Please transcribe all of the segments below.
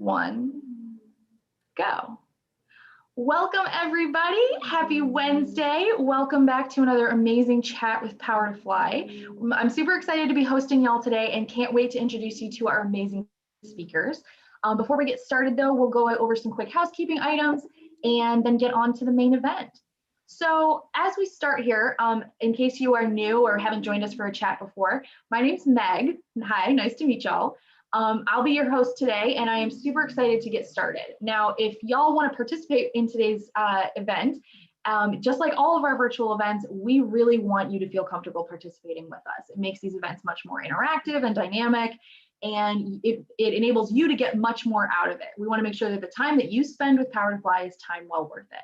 one, go. Welcome everybody, happy Wednesday. Welcome back to another amazing chat with Power to Fly. I'm super excited to be hosting y'all today and can't wait to introduce you to our amazing speakers. Before we get started though, we'll go over some quick housekeeping items and then get on to the main event. So as we start here, in case you are new or haven't joined us for a chat before, my name's Meg. Hi, nice to meet y'all. I'll be your host today, and I am super excited to get started. Now, if y'all want to participate in today's event, just like all of our virtual events, we really want you to feel comfortable participating with us. It makes these events much more interactive and dynamic, and it enables you to get much more out of it. We want to make sure that the time that you spend with Power to Fly is time well worth it.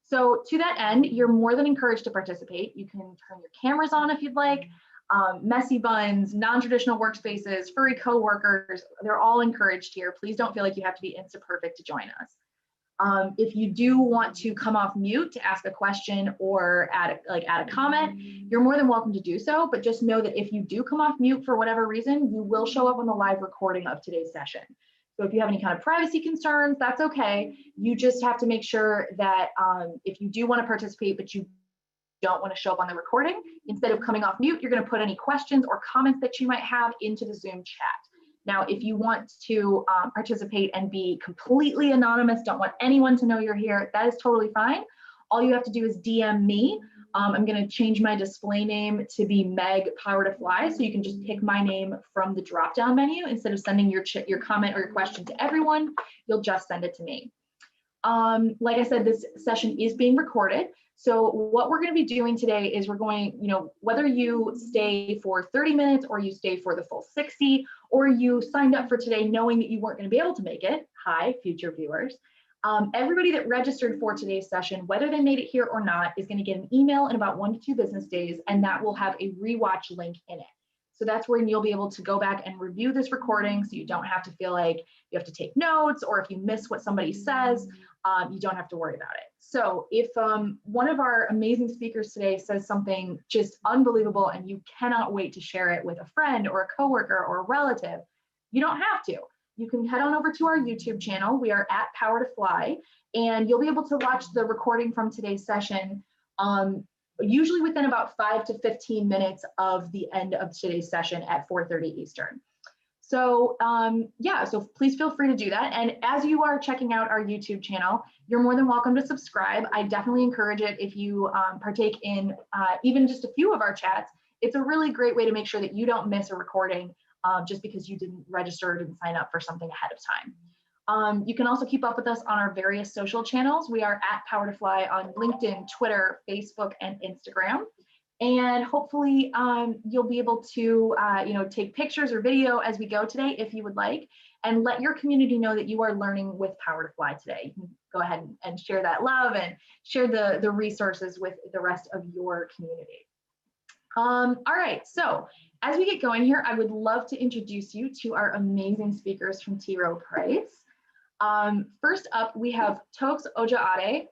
So to that end, you're more than encouraged to participate. You can turn your cameras on if you'd like. Messy buns, non-traditional workspaces, furry coworkers, they're all encouraged here. Please don't feel like you have to be Insta-perfect to join us. If you do want to come off mute to ask a question or add a comment, you're more than welcome to do so, but just know that if you do come off mute for whatever reason, you will show up on the live recording of today's session. So if you have any kind of privacy concerns, that's okay. You just have to make sure that if you do want to participate, but you don't want to show up on the recording, instead of coming off mute, you're going to put any questions or comments that you might have into the Zoom chat. Now, if you want to participate and be completely anonymous, don't want anyone to know you're here, that is totally fine. All you have to do is DM me. I'm going to change my display name to be Meg Power to Fly, so you can just pick my name from the drop-down menu. Instead of sending your comment or your question to everyone, you'll just send it to me. Like I said, this session is being recorded. So what we're going to be doing today is we're going, whether you stay for 30 minutes or you stay for the full 60, or you signed up for today knowing that you weren't going to be able to make it, hi, future viewers, everybody that registered for today's session, whether they made it here or not, is going to get an email in about 1 to 2 business days, and that will have a rewatch link in it. So that's where you'll be able to go back and review this recording, so you don't have to feel like you have to take notes, or if you miss what somebody says, you don't have to worry about it. So if one of our amazing speakers today says something just unbelievable and you cannot wait to share it with a friend or a coworker or a relative, you don't have to. You can head on over to our YouTube channel. We are at Power to Fly, and you'll be able to watch the recording from today's session usually within about 5 to 15 minutes of the end of today's session at 4:30 Eastern. So yeah, so please feel free to do that. And as you are checking out our YouTube channel, you're more than welcome to subscribe. I definitely encourage it if you partake in even just a few of our chats. It's a really great way to make sure that you don't miss a recording just because you didn't register or didn't sign up for something ahead of time. You can also keep up with us on our various social channels. We are at Power to Fly on LinkedIn, Twitter, Facebook, and Instagram. And hopefully you'll be able to take pictures or video as we go today if you would like, and let your community know that you are learning with Power to Fly today. You can go ahead and share that love and share the resources with the rest of your community. All right, so as we get going here, I would love to introduce you to our amazing speakers from T. Rowe Price. First up, we have Tokes Ojaade.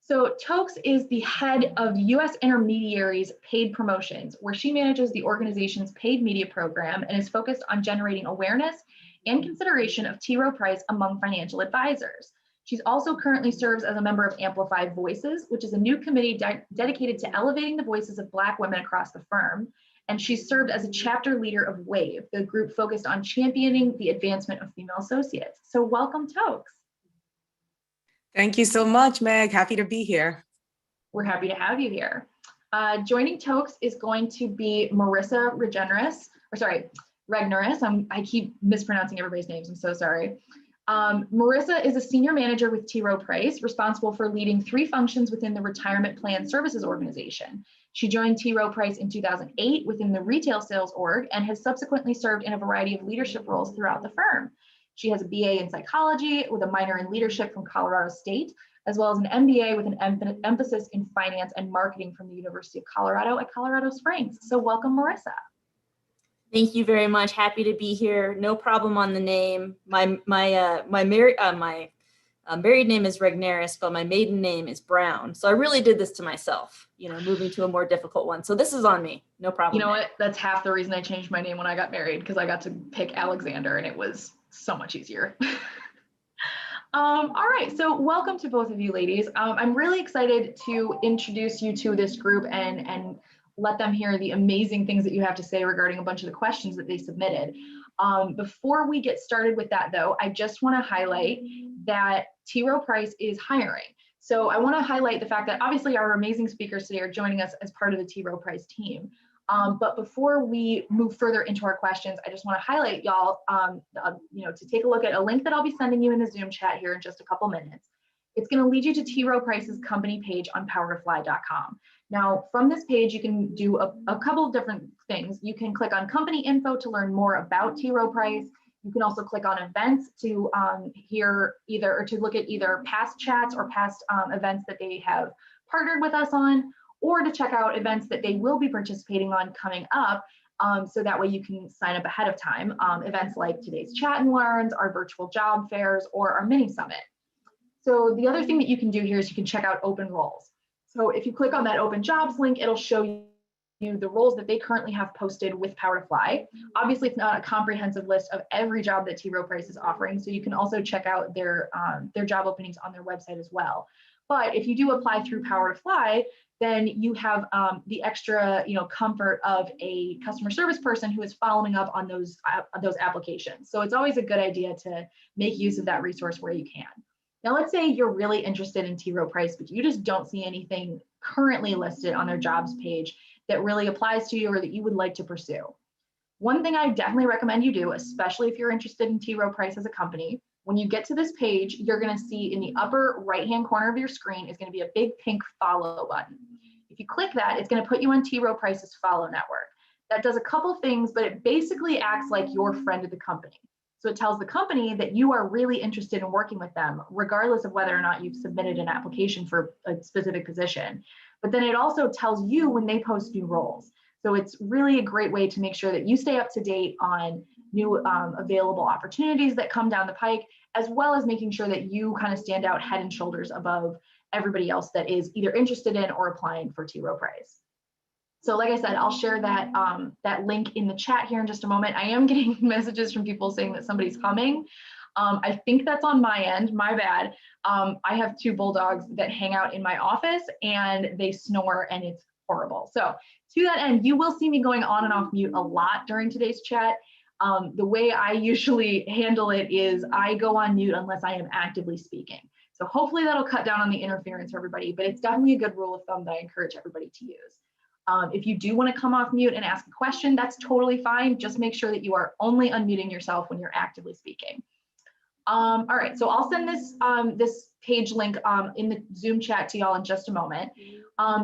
So Tokes is the head of U.S. Intermediaries Paid Promotions, where she manages the organization's paid media program and is focused on generating awareness and consideration of T. Rowe Price among financial advisors. She's also currently serves as a member of Amplify Voices, which is a new committee dedicated to elevating the voices of Black women across the firm. And she's served as a chapter leader of WAVE, the group focused on championing the advancement of female associates. So welcome, Tokes. Thank you so much, Meg. Happy to be here. We're happy to have you here. Joining Tokes is going to be Marissa Regnerus. I keep mispronouncing everybody's names. I'm so sorry. Marissa is a senior manager with T. Rowe Price, responsible for leading 3 functions within the Retirement Plan Services organization. She joined T. Rowe Price in 2008 within the retail sales org and has subsequently served in a variety of leadership roles throughout the firm. She has a BA in psychology with a minor in leadership from Colorado State, as well as an MBA with an emphasis in finance and marketing from the University of Colorado at Colorado Springs. So welcome, Marissa. Thank you very much. Happy to be here. No problem on the name. My married name is Regnerus, but my maiden name is Brown. So I really did this to myself, moving to a more difficult one. So this is on me. No problem. You know what? That's half the reason I changed my name when I got married, because I got to pick Alexander and it was so much easier. All right, so welcome to both of you ladies. I'm really excited to introduce you to this group and let them hear the amazing things that you have to say regarding a bunch of the questions that they submitted. Before we get started with that though, I just want to highlight that T. Rowe Price is hiring. So I want to highlight the fact that obviously our amazing speakers today are joining us as part of the T. Rowe Price team. But before we move further into our questions, I just want to highlight y'all, to take a look at a link that I'll be sending you in the Zoom chat here in just a couple minutes. It's going to lead you to T. Rowe Price's company page on powertofly.com. Now, from this page, you can do a couple of different things. You can click on company info to learn more about T. Rowe Price. You can also click on events to look at either past chats or past events that they have partnered with us on, or to check out events that they will be participating on coming up. So that way you can sign up ahead of time. Events like today's Chat and Learns, our virtual job fairs, or our mini summit. So the other thing that you can do here is you can check out open roles. So if you click on that open jobs link, it'll show you the roles that they currently have posted with Power to Fly. Obviously, it's not a comprehensive list of every job that T. Rowe Price is offering, so you can also check out their job openings on their website as well. But if you do apply through Power to Fly, then you have the extra comfort of a customer service person who is following up on those applications. So it's always a good idea to make use of that resource where you can. Now, let's say you're really interested in T. Rowe Price, but you just don't see anything currently listed on their jobs page that really applies to you or that you would like to pursue. One thing I definitely recommend you do, especially if you're interested in T. Rowe Price as a company, when you get to this page, you're going to see in the upper right-hand corner of your screen is going to be a big pink follow button. If you click that, it's going to put you on T. Rowe Price's follow network. That does a couple things, but it basically acts like your friend of the company. So it tells the company that you are really interested in working with them, regardless of whether or not you've submitted an application for a specific position. But then it also tells you when they post new roles. So it's really a great way to make sure that you stay up to date on new available opportunities that come down the pike, as well as making sure that you kind of stand out head and shoulders above everybody else that is either interested in or applying for T. Rowe Price. So like I said, I'll share that, that link in the chat here in just a moment. I am getting messages from people saying that somebody's coming. I think that's on my end, my bad. I have two bulldogs that hang out in my office and they snore and it's horrible. So to that end, you will see me going on and off mute a lot during today's chat. The way I usually handle it is I go on mute unless I am actively speaking. So hopefully that'll cut down on the interference for everybody, but it's definitely a good rule of thumb that I encourage everybody to use. If you do want to come off mute and ask a question, that's totally fine. Just make sure that you are only unmuting yourself when you're actively speaking. All right, so I'll send this page link in the Zoom chat to y'all in just a moment.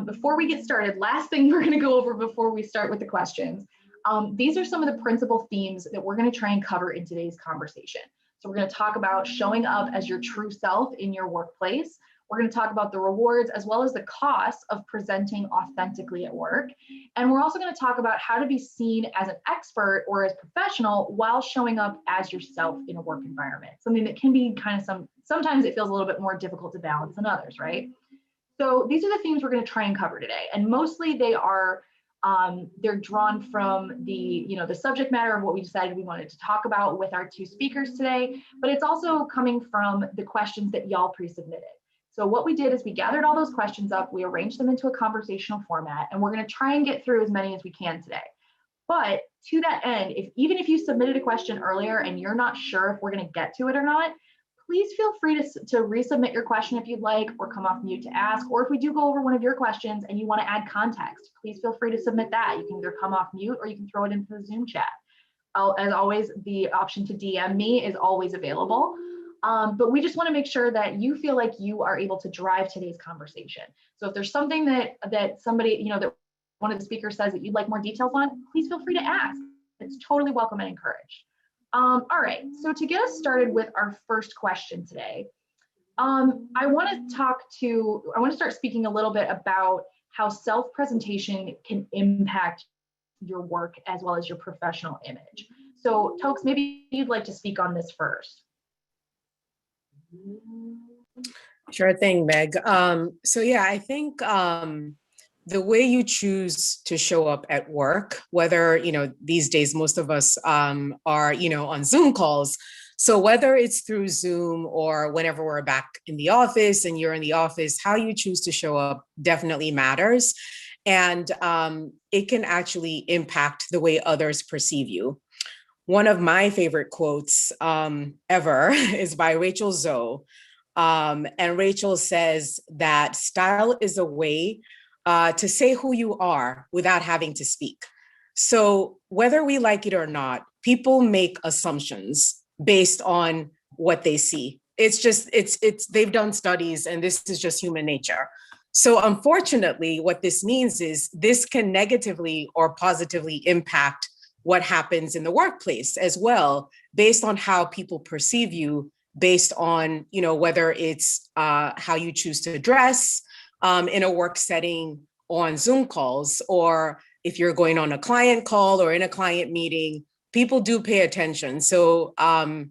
Before we get started, last thing we're going to go over before we start with the questions. These are some of the principal themes that we're going to try and cover in today's conversation. So we're going to talk about showing up as your true self in your workplace. We're going to talk about the rewards as well as the costs of presenting authentically at work. And we're also going to talk about how to be seen as an expert or as professional while showing up as yourself in a work environment. Something that can be kind of sometimes it feels a little bit more difficult to balance than others, right? So these are the themes we're going to try and cover today. And mostly they are they're drawn from the subject matter of what we decided we wanted to talk about with our two speakers today, but it's also coming from the questions that y'all pre-submitted. So what we did is we gathered all those questions up, we arranged them into a conversational format, and we're going to try and get through as many as we can today. But to that end, even if you submitted a question earlier and you're not sure if we're going to get to it or not, please feel free to resubmit your question if you'd like, or come off mute to ask. Or if we do go over one of your questions and you want to add context, please feel free to submit that. You can either come off mute or you can throw it into the Zoom chat. As always, the option to DM me is always available. But we just want to make sure that you feel like you are able to drive today's conversation. So if there's something that somebody, that one of the speakers says that you'd like more details on, please feel free to ask. It's totally welcome and encouraged. All right, so to get us started with our first question today, I want to start speaking a little bit about how self-presentation can impact your work as well as your professional image. So Tokes, maybe you'd like to speak on this first. Sure thing, Meg. So yeah, I think the way you choose to show up at work, whether, these days most of us are, on Zoom calls, So whether it's through Zoom or whenever we're back in the office and you're in the office, how you choose to show up definitely matters. And it can actually impact the way others perceive you. One of my favorite quotes ever is by Rachel Zoe. And Rachel says that style is a way to say who you are without having to speak. So whether we like it or not, people make assumptions based on what they see. They've done studies, and this is just human nature. So unfortunately, what this means is this can negatively or positively impact what happens in the workplace as well, based on how people perceive you, based on, whether it's how you choose to dress in a work setting on Zoom calls, or if you're going on a client call or in a client meeting, people do pay attention. So, I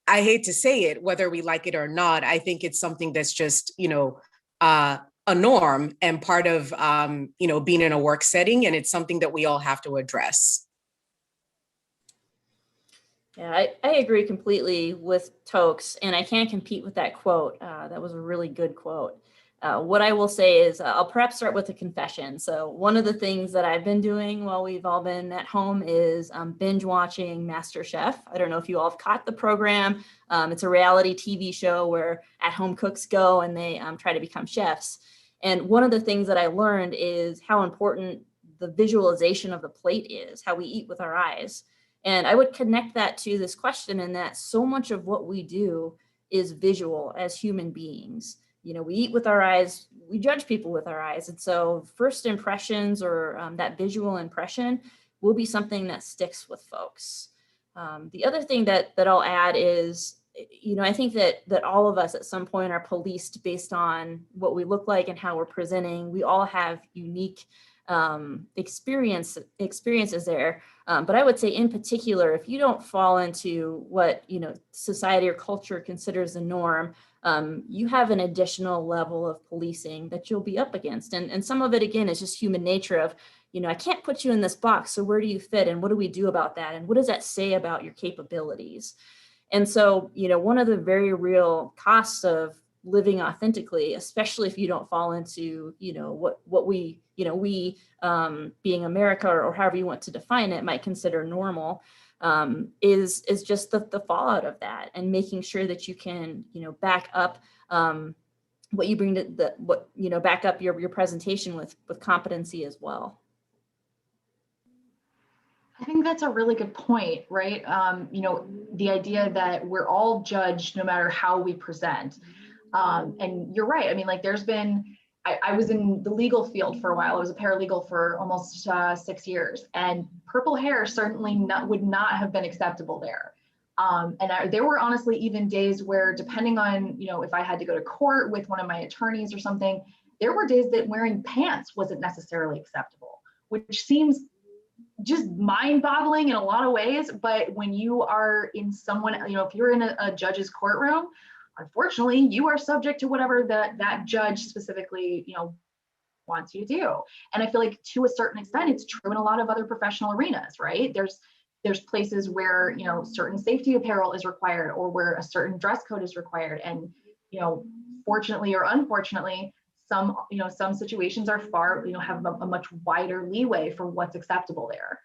hate to say it, whether we like it or not, I think it's something that's just, a norm and part of, being in a work setting. And it's something that we all have to address. Yeah, I agree completely with Tokes, and I can't compete with that quote. That was a really good quote. What I will say is I'll perhaps start with a confession. So one of the things that I've been doing while we've all been at home is binge watching MasterChef. I don't know if you all have caught the program. It's a reality TV show where at-home cooks go and they try to become chefs. And one of the things that I learned is how important the visualization of the plate is, how we eat with our eyes. And I would connect that to this question, in that so much of what we do is visual as human beings. We eat with our eyes, we judge people with our eyes. And so first impressions, or that visual impression, will be something that sticks with folks. The other thing that I'll add is, I think that all of us at some point are policed based on what we look like and how we're presenting. We all have unique experiences there. But I would say in particular, if you don't fall into what, society or culture considers the norm, you have an additional level of policing that you'll be up against. And some of it, again, is just human nature of, I can't put you in this box. So where do you fit? And what do we do about that? And what does that say about your capabilities? And so, one of the very real costs of living authentically, especially if you don't fall into, what we being America, or however you want to define it, might consider normal, is just the fallout of that, and making sure that you can, back up what you bring to back up your presentation with competency as well. I think that's a really good point, right? The idea that we're all judged no matter how we present. And you're right. I mean, there's been, I was in the legal field for a while. I was a paralegal for almost 6 years, and purple hair certainly would not have been acceptable there. There were honestly even days where, depending on, if I had to go to court with one of my attorneys or something, there were days that wearing pants wasn't necessarily acceptable, which seems just mind-boggling in a lot of ways. But when you are in if you're in a judge's courtroom, unfortunately, you are subject to whatever that judge specifically, wants you to do. And I feel like, to a certain extent, it's true in a lot of other professional arenas, right? There's places where, certain safety apparel is required, or where a certain dress code is required. And, fortunately or unfortunately, some situations are have a much wider leeway for what's acceptable there.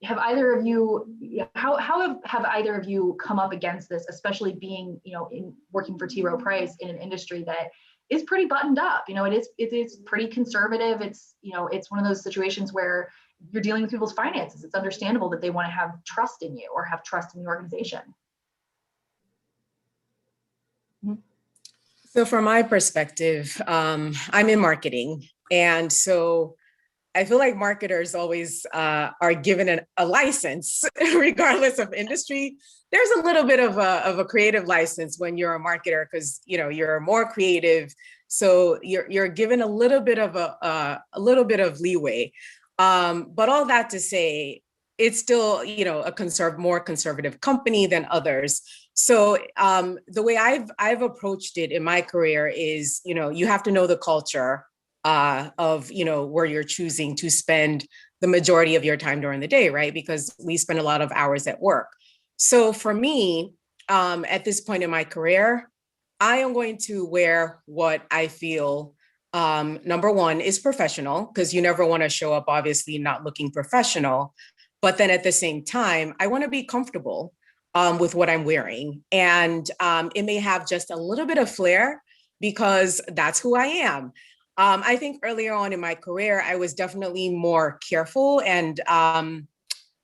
Have either of you, how have either of you come up against this, especially being, in working for T. Rowe Price in an industry that is pretty buttoned up? It is pretty conservative. It's, it's one of those situations where you're dealing with people's finances. It's understandable that they want to have trust in you, or have trust in the organization. So from my perspective, I'm in marketing. And so I feel like marketers always are given a license, regardless of industry. There's a little bit of a creative license when you're a marketer, because you're more creative, so you're given a little bit of leeway. But all that to say, it's still a more conservative company than others. So the way I've approached it in my career is, you have to know the culture of where you're choosing to spend the majority of your time during the day, right? Because we spend a lot of hours at work. So for me, at this point in my career, I am going to wear what I feel, number one, is professional, because you never want to show up, obviously, not looking professional. But then at the same time, I want to be comfortable with what I'm wearing. And it may have just a little bit of flair because that's who I am. I think earlier on in my career, I was definitely more careful and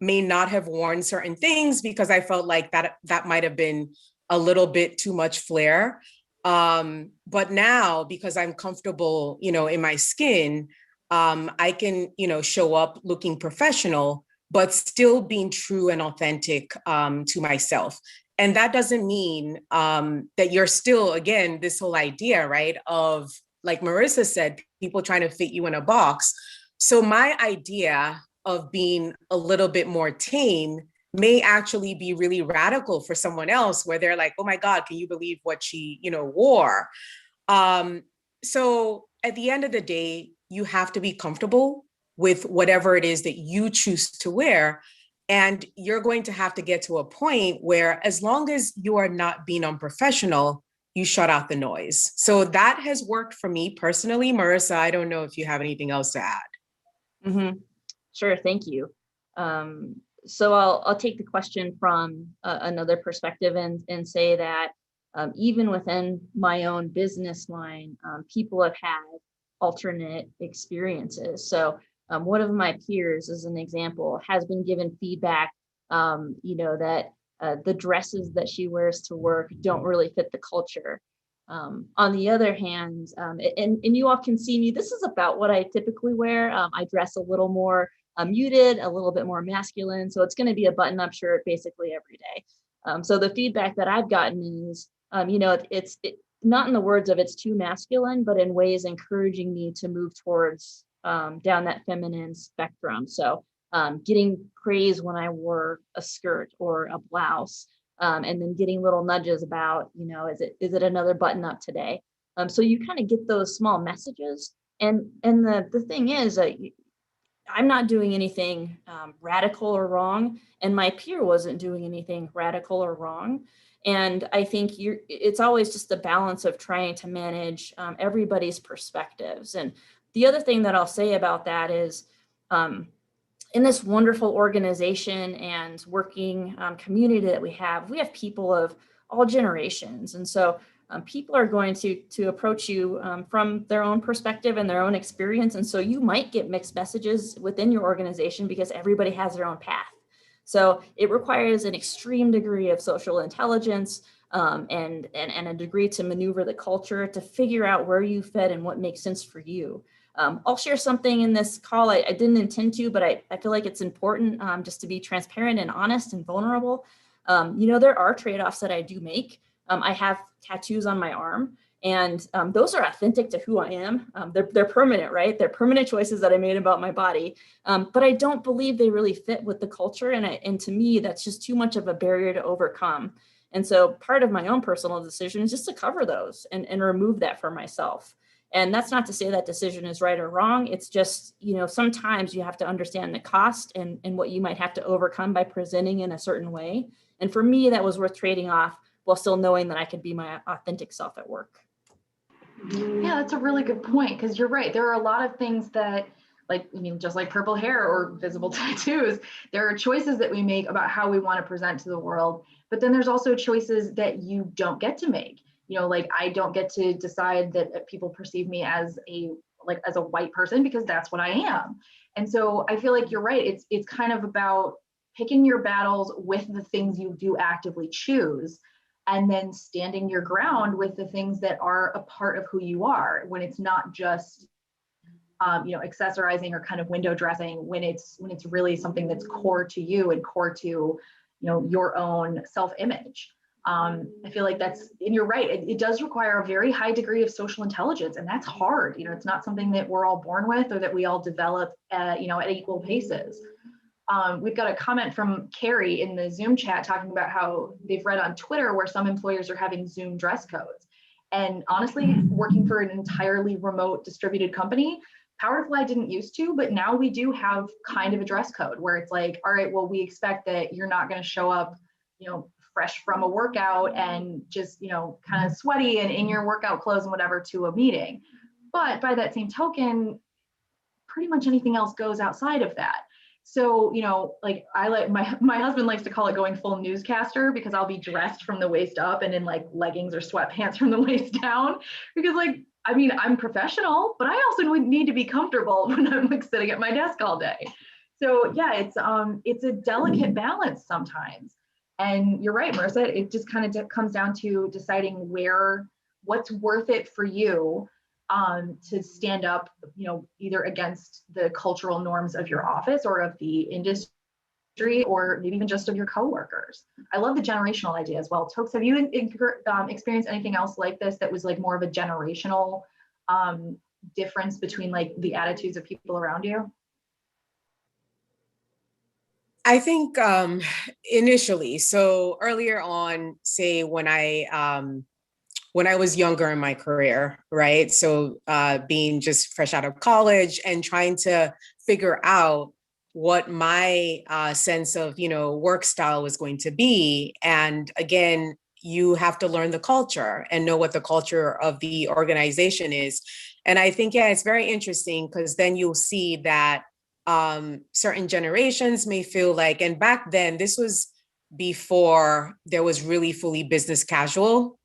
may not have worn certain things because I felt like that might have been a little bit too much flair. But now, because I'm comfortable, in my skin, I can, show up looking professional, but still being true and authentic to myself. And that doesn't mean that you're still, again, this whole idea, right, of, like Marissa said, people trying to fit you in a box. So my idea of being a little bit more tame may actually be really radical for someone else, where they're like, oh my God, can you believe what she, wore? So at the end of the day, you have to be comfortable with whatever it is that you choose to wear. And you're going to have to get to a point where, as long as you are not being unprofessional, you shut out the noise. So that has worked for me personally. Marissa, I don't know if you have anything else to add. Mm-hmm. Sure, thank you. So I'll take the question from another perspective and say that even within my own business line, people have had alternate experiences. So one of my peers, as an example, has been given feedback, that the dresses that she wears to work don't really fit the culture. On the other hand, and you all can see me, this is about what I typically wear. I dress a little more muted, a little bit more masculine. So it's going to be a button-up shirt basically every day. So the feedback that I've gotten is, it's not in the words of it's too masculine, but in ways encouraging me to move towards down that feminine spectrum. So getting praise when I wore a skirt or a blouse. And then getting little nudges about, is it another button up today? So you kind of get those small messages. And the thing is, I'm not doing anything radical or wrong, and my peer wasn't doing anything radical or wrong. And I think it's always just a balance of trying to manage everybody's perspectives. And the other thing that I'll say about that is, in this wonderful organization and working community that we have people of all generations. And so people are going to approach you from their own perspective and their own experience. And so you might get mixed messages within your organization because everybody has their own path. So it requires an extreme degree of social intelligence and a degree to maneuver the culture to figure out where you fit and what makes sense for you. I'll share something in this call I didn't intend to, but I feel like it's important just to be transparent and honest and vulnerable. There are trade-offs that I do make. I have tattoos on my arm, and those are authentic to who I am. They're permanent, right? They're permanent choices that I made about my body, but I don't believe they really fit with the culture. And to me, that's just too much of a barrier to overcome. And so part of my own personal decision is just to cover those and remove that for myself. And that's not to say that decision is right or wrong. It's just, sometimes you have to understand the cost and what you might have to overcome by presenting in a certain way. And for me, that was worth trading off while still knowing that I could be my authentic self at work. Yeah, that's a really good point, because you're right. There are a lot of things that, just like purple hair or visible tattoos, there are choices that we make about how we want to present to the world. But then there's also choices that you don't get to make. I don't get to decide that people perceive me as a white person because that's what I am. And so I feel like you're right. It's kind of about picking your battles with the things you do actively choose, and then standing your ground with the things that are a part of who you are, when it's not just accessorizing or kind of window dressing, when it's really something that's core to you and core to your own self-image. I feel like and you're right, it does require a very high degree of social intelligence, and that's hard. It's not something that we're all born with or that we all develop at equal paces. We've got a comment from Carrie in the Zoom chat talking about how they've read on Twitter where some employers are having Zoom dress codes. And honestly, working for an entirely remote distributed company, Power to Fly didn't used to, but now we do have kind of a dress code where it's like, all right, well, we expect that you're not going to show up fresh from a workout and just, kind of sweaty and in your workout clothes and whatever to a meeting. But by that same token, pretty much anything else goes outside of that. So, like my husband likes to call it going full newscaster, because I'll be dressed from the waist up and in like leggings or sweatpants from the waist down, because I'm professional, but I also need to be comfortable when I'm like sitting at my desk all day. So yeah, it's a delicate balance sometimes. And you're right, Marissa, it just kind of comes down to deciding what's worth it for you to stand up, either against the cultural norms of your office or of the industry, or maybe even just of your coworkers. I love the generational idea as well. Tokes, have you experienced anything else like this that was like more of a generational difference between like the attitudes of people around you? I think initially, so earlier on, say when I was younger in my career, right? So being just fresh out of college and trying to figure out what my sense of, work style was going to be. And again, you have to learn the culture and know what the culture of the organization is. And I think, yeah, it's very interesting, because then you'll see that certain generations may feel like, and back then, this was before there was really fully business casual.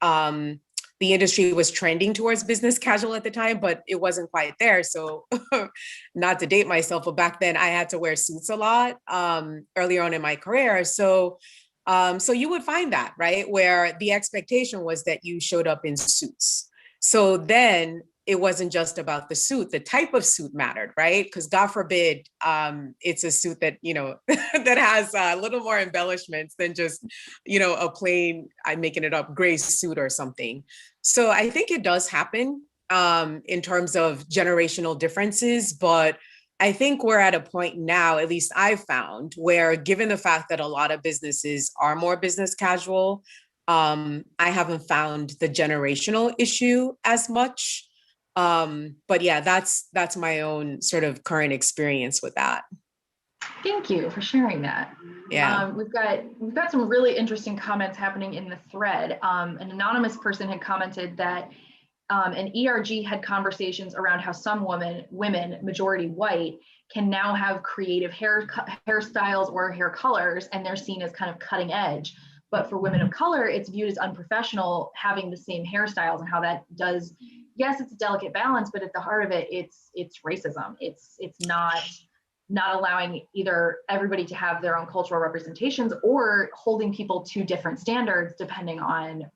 The industry was trending towards business casual at the time, but it wasn't quite there. So not to date myself, but back then I had to wear suits a lot early on in my career. So you would find that, right? Where the expectation was that you showed up in suits. So then it wasn't just about the suit, the type of suit mattered, right? Because God forbid, it's a suit that, that has a little more embellishments than just, a plain, I'm making it up, gray suit or something. So I think it does happen in terms of generational differences, but I think we're at a point now, at least I've found, where given the fact that a lot of businesses are more business casual, I haven't found the generational issue as much. But yeah, that's my own sort of current experience with that. Thank you for sharing that. Yeah. We've got some really interesting comments happening in the thread. An anonymous person had commented that an ERG had conversations around how some women, majority white, can now have creative hairstyles or hair colors, and they're seen as kind of cutting edge. But for women of color, it's viewed as unprofessional having the same hairstyles, and how that does. Yes, it's a delicate balance, but at the heart of it, it's racism. It's not allowing either everybody to have their own cultural representations, or holding people to different standards depending on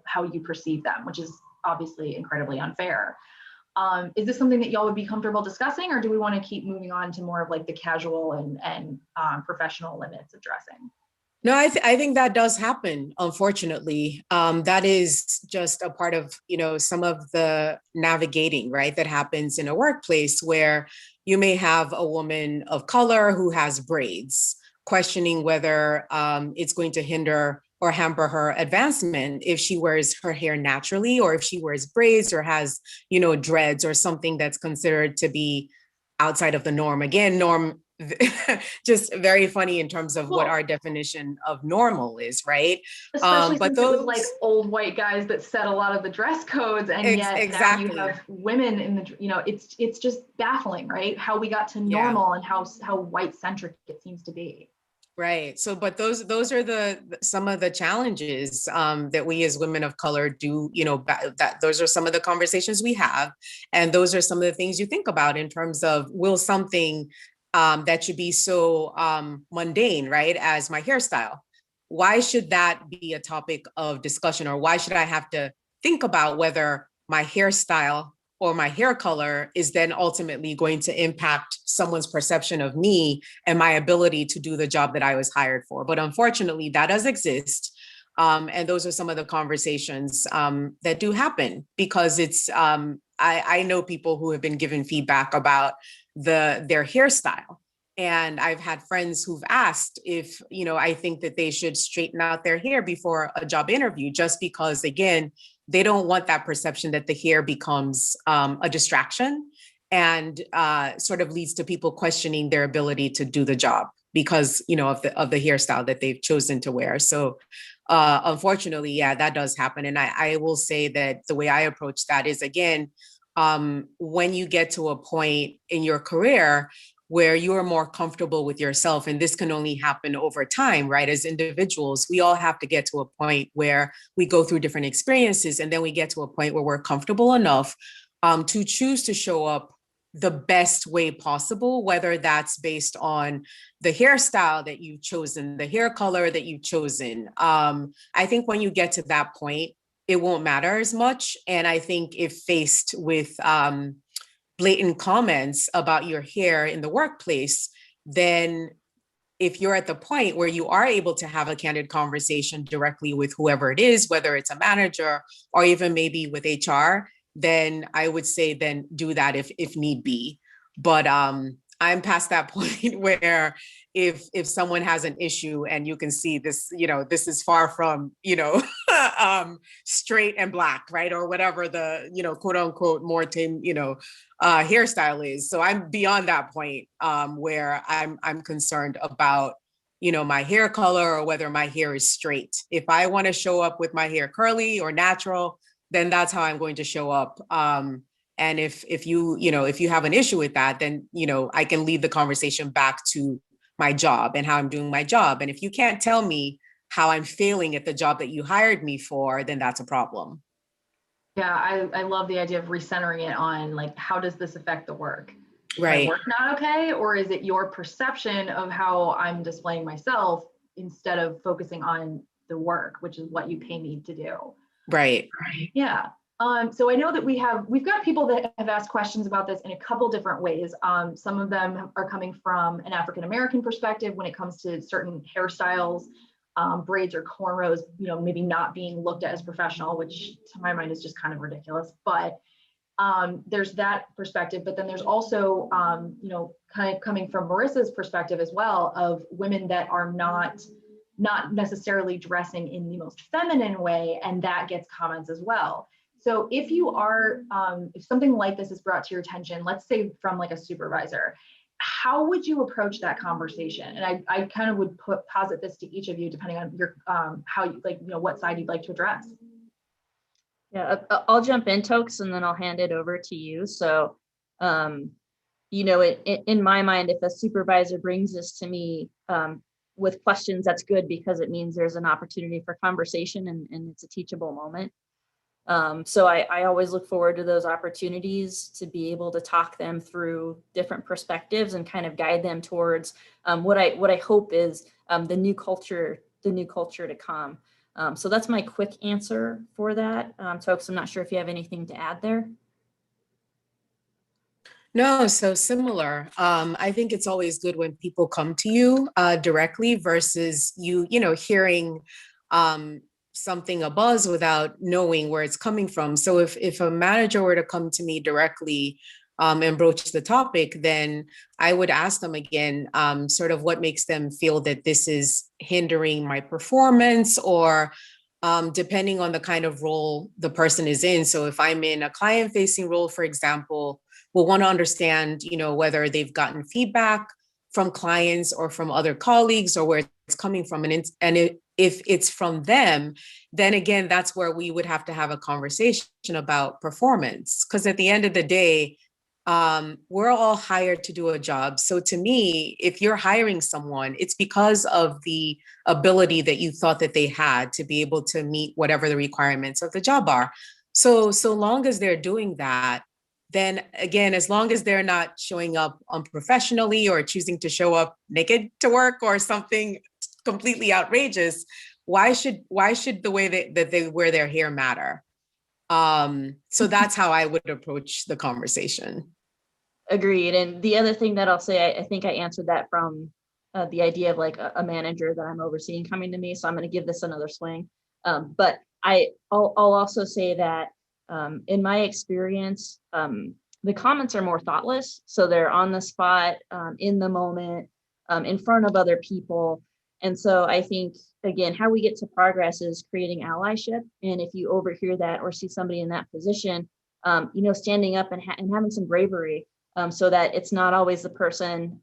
how you perceive them, which is obviously incredibly unfair. Is this something that y'all would be comfortable discussing, or do we want to keep moving on to more of like the casual and professional limits of dressing? No, I think that does happen, unfortunately. That is just a part of, some of the navigating, right, that happens in a workplace, where you may have a woman of color who has braids, questioning whether it's going to hinder or hamper her advancement if she wears her hair naturally, or if she wears braids or has, dreads or something that's considered to be outside of the norm. Again, norm, just very funny in terms of what our definition of normal is, right? Especially since it was like old white guys that set a lot of the dress codes, and yet exactly. now you have women in the, it's just baffling, right? How we got to normal, and how white centric it seems to be. Right. So, but those are some of the challenges that we as women of color do, that those are some of the conversations we have. And those are some of the things you think about in terms of, will something that should be so mundane, right, as my hairstyle, why should that be a topic of discussion? Or why should I have to think about whether my hairstyle or my hair color is then ultimately going to impact someone's perception of me and my ability to do the job that I was hired for? But unfortunately, that does exist. And those are some of the conversations that do happen, because it's, I know people who have been given feedback about their hairstyle. And I've had friends who've asked if, I think that they should straighten out their hair before a job interview, just because, again, they don't want that perception that the hair becomes a distraction and sort of leads to people questioning their ability to do the job. because, of the hairstyle that they've chosen to wear. So unfortunately, yeah, that does happen. And I will say that the way I approach that is, again, when you get to a point in your career where you are more comfortable with yourself, and this can only happen over time, right? As individuals, we all have to get to a point where we go through different experiences, and then we get to a point where we're comfortable enough to choose to show up the best way possible, whether that's based on the hairstyle that you've chosen, the hair color that you've chosen. I think when you get to that point, it won't matter as much. And I think if faced with blatant comments about your hair in the workplace, then if you're at the point where you are able to have a candid conversation directly with whoever it is, whether it's a manager or even maybe with HR, then I would say then do that if need be. But I'm past that point where if someone has an issue and you can see this, this is far from, straight and black, right? Or whatever the, quote unquote, more tame, hairstyle is. So I'm beyond that point where I'm concerned about, my hair color or whether my hair is straight. If I want to show up with my hair curly or natural, then that's how I'm going to show up. And if you have an issue with that, then, I can lead the conversation back to my job and how I'm doing my job. And if you can't tell me how I'm failing at the job that you hired me for, then that's a problem. Yeah, I love the idea of recentering it on, like, how does this affect the work? Right. Is my work not okay? Or is it your perception of how I'm displaying myself instead of focusing on the work, which is what you pay me to do? Right. Yeah. So I know that we've got people that have asked questions about this in a couple different ways. Some of them are coming from an African-American perspective when it comes to certain hairstyles, braids or cornrows, maybe not being looked at as professional, which to my mind is just kind of ridiculous. But there's that perspective. But then there's also, kind of coming from Marissa's perspective as well, of women that are not necessarily dressing in the most feminine way, and that gets comments as well. So if you are, if something like this is brought to your attention, let's say from like a supervisor, how would you approach that conversation? And I kind of would posit this to each of you, depending on your, how you like, what side you'd like to address. Yeah, I'll jump in, Tokes, and then I'll hand it over to you. So, in my mind, if a supervisor brings this to me with questions, that's good, because it means there's an opportunity for conversation and it's a teachable moment. So I always look forward to those opportunities to be able to talk them through different perspectives and kind of guide them towards what I hope is the new culture to come. So that's my quick answer for that. Tokes, I'm not sure if you have anything to add there. No, so similar. I think it's always good when people come to you directly versus you hearing something a buzz without knowing where it's coming from. So if a manager were to come to me directly and broach the topic, then I would ask them again, sort of what makes them feel that this is hindering my performance, or depending on the kind of role the person is in. So if I'm in a client-facing role, for example, we'll want to understand, whether they've gotten feedback from clients or from other colleagues, or where it's coming from. If it's from them, then again, that's where we would have to have a conversation about performance. Because at the end of the day, we're all hired to do a job. So to me, if you're hiring someone, it's because of the ability that you thought that they had to be able to meet whatever the requirements of the job are. So long as they're doing that, then again, as long as they're not showing up unprofessionally or choosing to show up naked to work or something completely outrageous, why should the way that they wear their hair matter? So that's how I would approach the conversation. Agreed. And the other thing that I'll say, I think I answered that from the idea of like a manager that I'm overseeing coming to me. So I'm going to give this another swing. But I'll also say that in my experience, the comments are more thoughtless. So they're on the spot, in the moment, in front of other people. And so I think, again, how we get to progress is creating allyship. And if you overhear that or see somebody in that position, standing up and having some bravery so that it's not always the person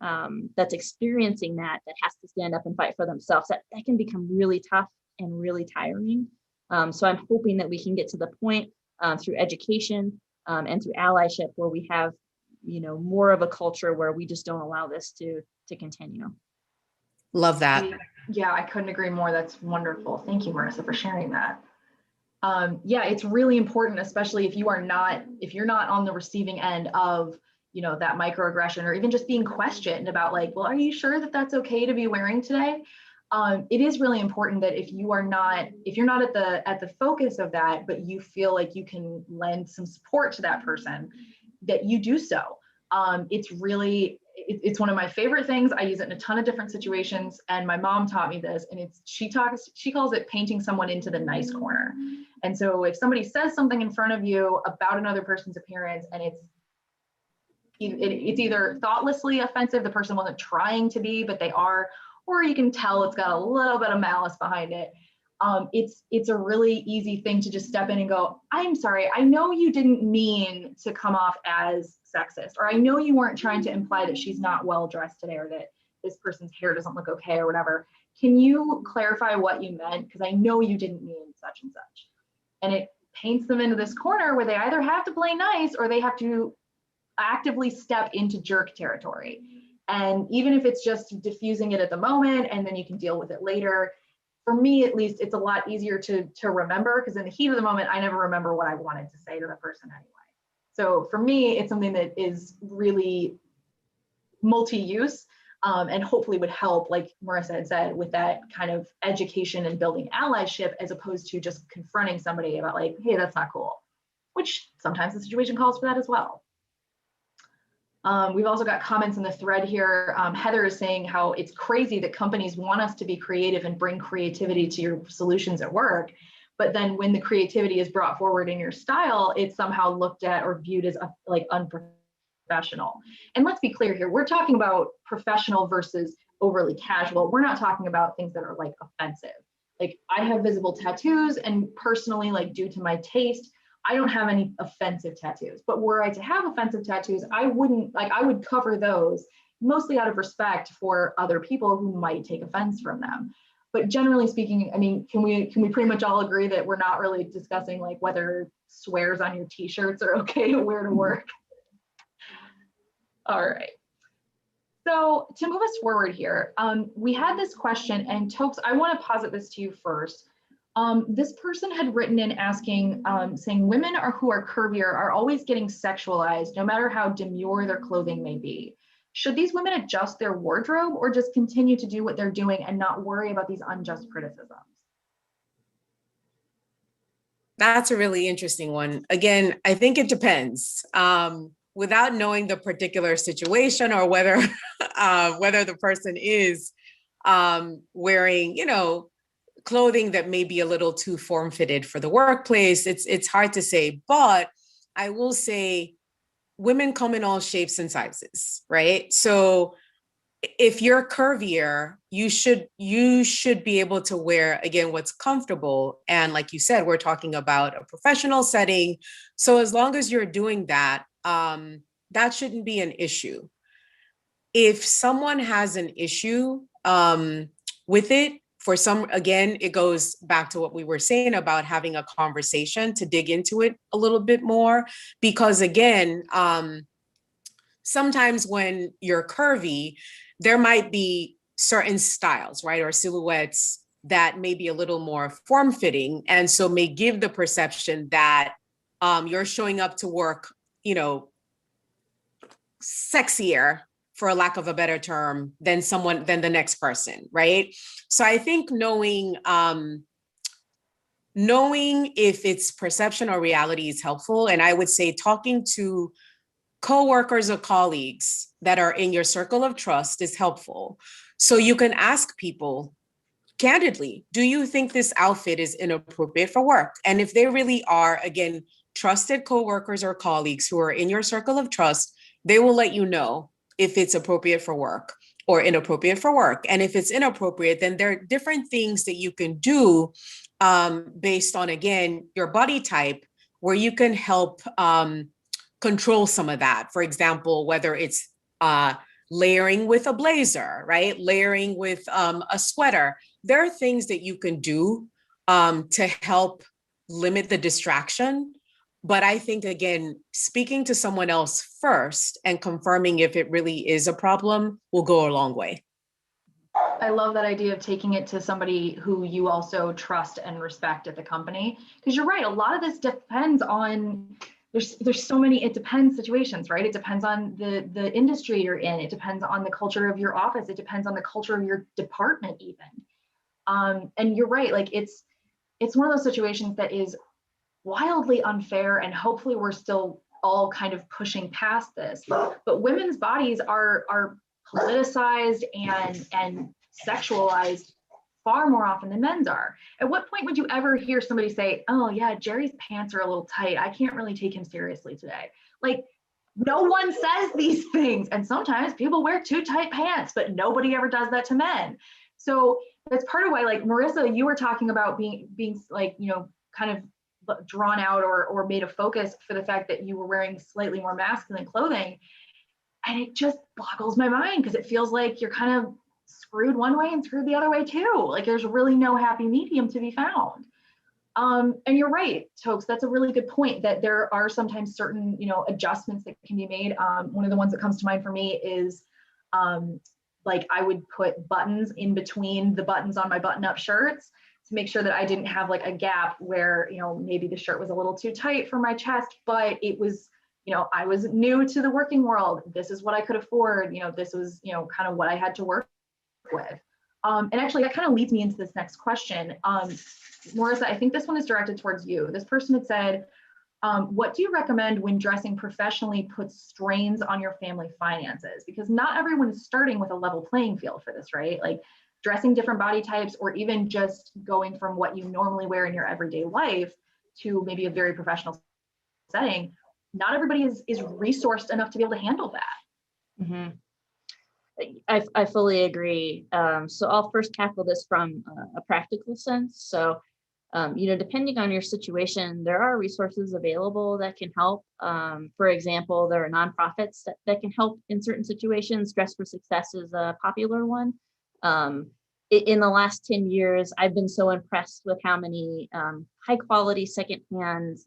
that's experiencing that has to stand up and fight for themselves. That can become really tough and really tiring. So I'm hoping that we can get to the point through education and through allyship where we have, more of a culture where we just don't allow this to continue. Love that. Yeah, I couldn't agree more. That's wonderful. Thank you, Marissa, for sharing that. Yeah, it's really important, especially if you're not on the receiving end of, that microaggression, or even just being questioned about like, well, are you sure that that's okay to be wearing today? It is really important that if you're not at the focus of that, but you feel like you can lend some support to that person, that you do so. It's one of my favorite things. I use it in a ton of different situations, and my mom taught me this, and she calls it painting someone into the nice corner. And so if somebody says something in front of you about another person's appearance, and it's either thoughtlessly offensive, the person wasn't trying to be, but they are, or you can tell it's got a little bit of malice behind it. It's a really easy thing to just step in and go, I'm sorry, I know you didn't mean to come off as sexist, or I know you weren't trying to imply that she's not well dressed today, or that this person's hair doesn't look okay, or whatever. Can you clarify what you meant? Because I know you didn't mean such and such. And it paints them into this corner where they either have to play nice or they have to actively step into jerk territory. And even if it's just diffusing it at the moment and then you can deal with it later, for me at least, it's a lot easier to remember, because in the heat of the moment, I never remember what I wanted to say to the person anyway. So for me, it's something that is really multi-use, and hopefully would help, like Marissa had said, with that kind of education and building allyship, as opposed to just confronting somebody about like, hey, that's not cool, which sometimes the situation calls for that as well. We've also got comments in the thread here. Heather is saying how it's crazy that companies want us to be creative and bring creativity to your solutions at work, but then when the creativity is brought forward in your style, it's somehow looked at or viewed as like unprofessional. And let's be clear here, we're talking about professional versus overly casual. We're not talking about things that are like offensive. Like, I have visible tattoos, and personally, like, due to my taste, I don't have any offensive tattoos, but were I to have offensive tattoos, I would cover those mostly out of respect for other people who might take offense from them. But generally speaking, I mean, can we pretty much all agree that we're not really discussing like whether swears on your t-shirts are okay to wear to work? All right. So to move us forward here, we had this question, and Topes, I want to posit this to you first. This person had written in asking, saying women who are curvier are always getting sexualized, no matter how demure their clothing may be. Should these women adjust their wardrobe, or just continue to do what they're doing and not worry about these unjust criticisms? That's a really interesting one. Again, I think it depends. Without knowing the particular situation, or whether the person is wearing, clothing that may be a little too form-fitted for the workplace, it's hard to say. But I will say women come in all shapes and sizes, right? So if you're curvier, you should be able to wear, again, what's comfortable. And like you said, we're talking about a professional setting. So as long as you're doing that, that shouldn't be an issue. If someone has an issue with it, again, it goes back to what we were saying about having a conversation to dig into it a little bit more. Because again, sometimes when you're curvy, there might be certain styles, right, or silhouettes that may be a little more form-fitting, and so may give the perception that you're showing up to work, sexier, for a lack of a better term, than the next person, right? So I think knowing if it's perception or reality is helpful. And I would say talking to coworkers or colleagues that are in your circle of trust is helpful. So you can ask people candidly, do you think this outfit is inappropriate for work? And if they really are, again, trusted coworkers or colleagues who are in your circle of trust, they will let you know if it's appropriate for work or inappropriate for work. And if it's inappropriate, then there are different things that you can do based on, again, your body type, where you can help control some of that. For example, whether it's layering with a blazer, right? Layering with a sweater. There are things that you can do to help limit the distraction. But I think, again, speaking to someone else first and confirming if it really is a problem will go a long way. I love that idea of taking it to somebody who you also trust and respect at the company. Because you're right, a lot of this depends on, there's so many it depends situations, right? It depends on the industry you're in. It depends on the culture of your office. It depends on the culture of your department even. And you're right, like it's one of those situations that is wildly unfair, and hopefully we're still all kind of pushing past this. But women's bodies are politicized and sexualized far more often than men's are. At what point would you ever hear somebody say, oh yeah, Jerry's pants are a little tight, I can't really take him seriously today? Like, no one says these things. And sometimes people wear too tight pants, but nobody ever does that to men. So that's part of why, like Marissa, you were talking about being like, you know, kind of drawn out or made a focus for the fact that you were wearing slightly more masculine clothing. And it just boggles my mind, because it feels like you're kind of screwed one way and screwed the other way too. Like there's really no happy medium to be found. And you're right, Tokes, that's a really good point, that there are sometimes certain, you know, adjustments that can be made. One of the ones that comes to mind for me is like I would put buttons in between the buttons on my button-up shirts to make sure that I didn't have like a gap where, you know, maybe the shirt was a little too tight for my chest, but it was, you know, I was new to the working world. This is what I could afford. You know, this was, you know, kind of what I had to work with. And actually that kind of leads me into this next question. Marissa, I think this one is directed towards you. This person had said, what do you recommend when dressing professionally puts strains on your family finances? Because not everyone is starting with a level playing field for this, right? Like dressing different body types, or even just going from what you normally wear in your everyday life to maybe a very professional setting. Not everybody is resourced enough to be able to handle that. Mm-hmm. I fully agree. So I'll first tackle this from a practical sense. So, you know, depending on your situation, there are resources available that can help. For example, there are nonprofits that can help in certain situations. Dress for Success is a popular one. In the last 10 years, I've been so impressed with how many high quality secondhand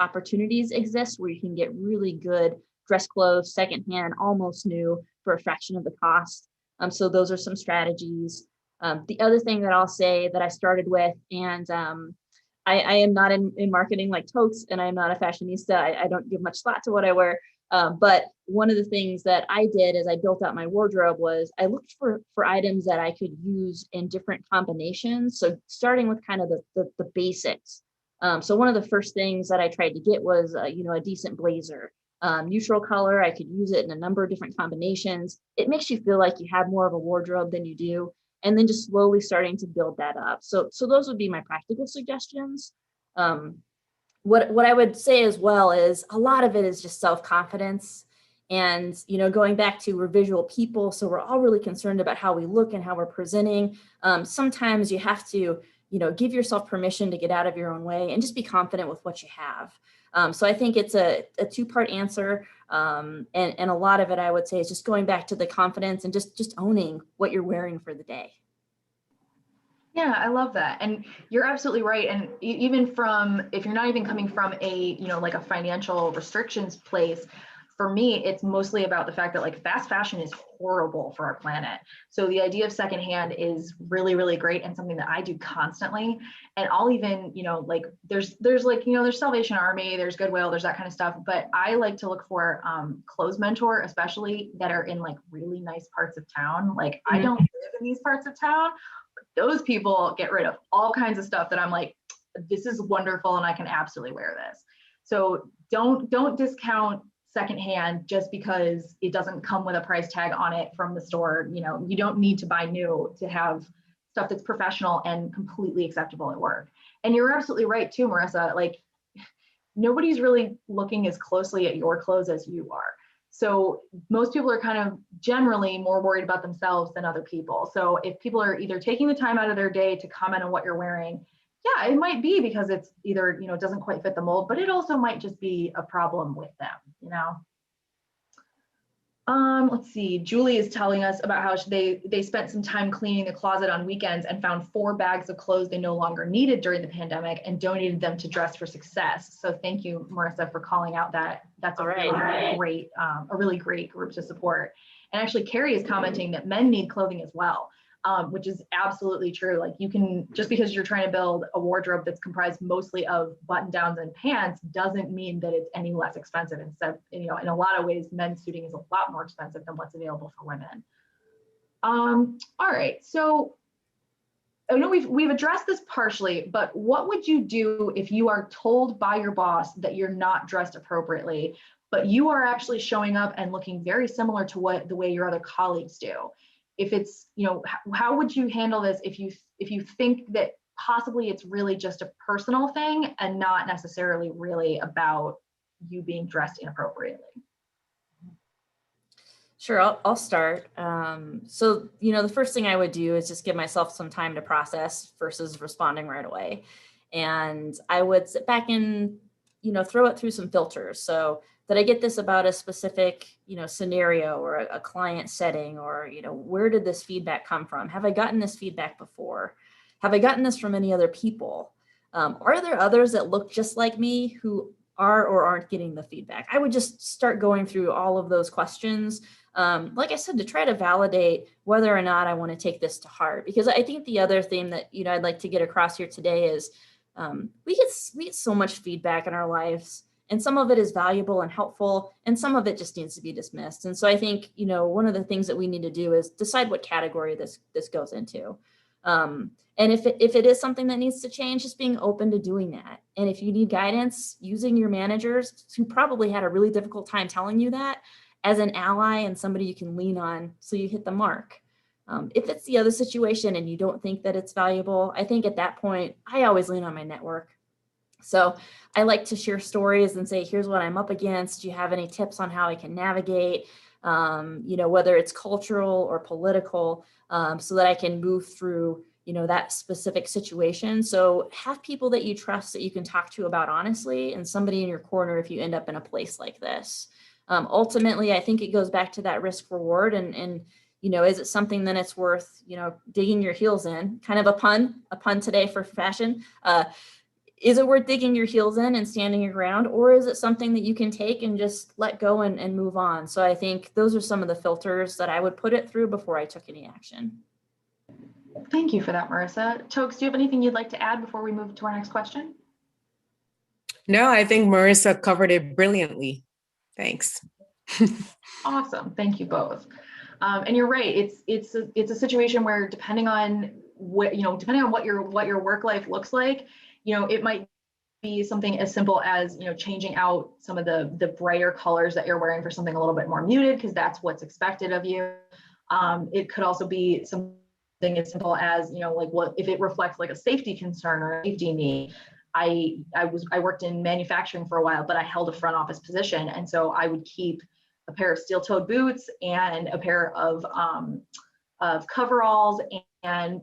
opportunities exist where you can get really good dress clothes secondhand, almost new, for a fraction of the cost. So those are some strategies. The other thing that I'll say that I started with, and I am not in marketing like Tokes, and I'm not a fashionista. I don't give much thought to what I wear. But one of the things that I did as I built out my wardrobe was I looked for items that I could use in different combinations. So starting with kind of the basics. So one of the first things that I tried to get was, you know, a decent blazer. Neutral color, I could use it in a number of different combinations. It makes you feel like you have more of a wardrobe than you do. And then just slowly starting to build that up. So those would be my practical suggestions. What I would say as well is a lot of it is just self-confidence. And, you know, going back to, we're visual people, so we're all really concerned about how we look and how we're presenting. Sometimes you have to, you know, give yourself permission to get out of your own way and just be confident with what you have. So I think it's a two-part answer. And a lot of it, I would say, is just going back to the confidence and just owning what you're wearing for the day. Yeah, I love that. And you're absolutely right. And even from, if you're not even coming from a, you know, like a financial restrictions place, for me, it's mostly about the fact that like fast fashion is horrible for our planet. So the idea of secondhand is really, really great, and something that I do constantly. And I'll even, you know, like there's like, you know, there's Salvation Army, there's Goodwill, there's that kind of stuff. But I like to look for Clothes Mentor, especially that are in like really nice parts of town. Like I don't live in these parts of town, but those people get rid of all kinds of stuff that I'm like, this is wonderful and I can absolutely wear this. So don't discount secondhand just because it doesn't come with a price tag on it from the store. You know, you don't need to buy new to have stuff that's professional and completely acceptable at work. And you're absolutely right too, Marissa, like nobody's really looking as closely at your clothes as you are. So most people are kind of generally more worried about themselves than other people. So if people are either taking the time out of their day to comment on what you're wearing, yeah, it might be because it's either, doesn't quite fit the mold, but it also might just be a problem with them. Let's see. Julie is telling us about how they spent some time cleaning the closet on weekends and found 4 bags of clothes they no longer needed during the pandemic and donated them to Dress for Success. So thank you, Marissa, for calling out that. That's a really great group to support. And actually, Carrie is commenting that men need clothing as well. Which is absolutely true. Like, you can, just because you're trying to build a wardrobe that's comprised mostly of button downs and pants doesn't mean that it's any less expensive. Instead, in a lot of ways, men's suiting is a lot more expensive than what's available for women. All right, so I know we've addressed this partially, but what would you do if you are told by your boss that you're not dressed appropriately, but you are actually showing up and looking very similar to the way your other colleagues do? If it's, how would you handle this if you think that possibly it's really just a personal thing and not necessarily really about you being dressed inappropriately? Sure, I'll start. So, the first thing I would do is just give myself some time to process versus responding right away. And I would sit back and, throw it through some filters. So, did I get this about a specific, scenario or a client setting, or, where did this feedback come from? Have I gotten this feedback before? Have I gotten this from any other people? Are there others that look just like me who are or aren't getting the feedback? I would just start going through all of those questions. Like I said, to try to validate whether or not I want to take this to heart, because I think the other thing that, I'd like to get across here today is we get so much feedback in our lives. And some of it is valuable and helpful, and some of it just needs to be dismissed. And so I think, one of the things that we need to do is decide what category this goes into. And if it is something that needs to change, just being open to doing that. And if you need guidance, using your managers who probably had a really difficult time telling you that as an ally and somebody you can lean on so you hit the mark. If it's the other situation and you don't think that it's valuable, I think at that point, I always lean on my network. So I like to share stories and say, here's what I'm up against. Do you have any tips on how I can navigate, whether it's cultural or political, so that I can move through, that specific situation. So have people that you trust that you can talk to about honestly, and somebody in your corner if you end up in a place like this. Ultimately, I think it goes back to that risk reward and is it something that it's worth, digging your heels in? Kind of a pun today for fashion. Is it worth digging your heels in and standing your ground, or is it something that you can take and just let go and move on? So I think those are some of the filters that I would put it through before I took any action. Thank you for that, Marissa. Tokes, do you have anything you'd like to add before we move to our next question? No, I think Marissa covered it brilliantly. Thanks. Awesome. Thank you both. And you're right. It's a situation where depending on what your work life looks like, it might be something as simple as, changing out some of the brighter colors that you're wearing for something a little bit more muted, because that's what's expected of you. It could also be something as simple as, like what if it reflects like a safety concern or a safety need. I worked in manufacturing for a while, but I held a front office position. And so I would keep a pair of steel-toed boots and a pair of coveralls and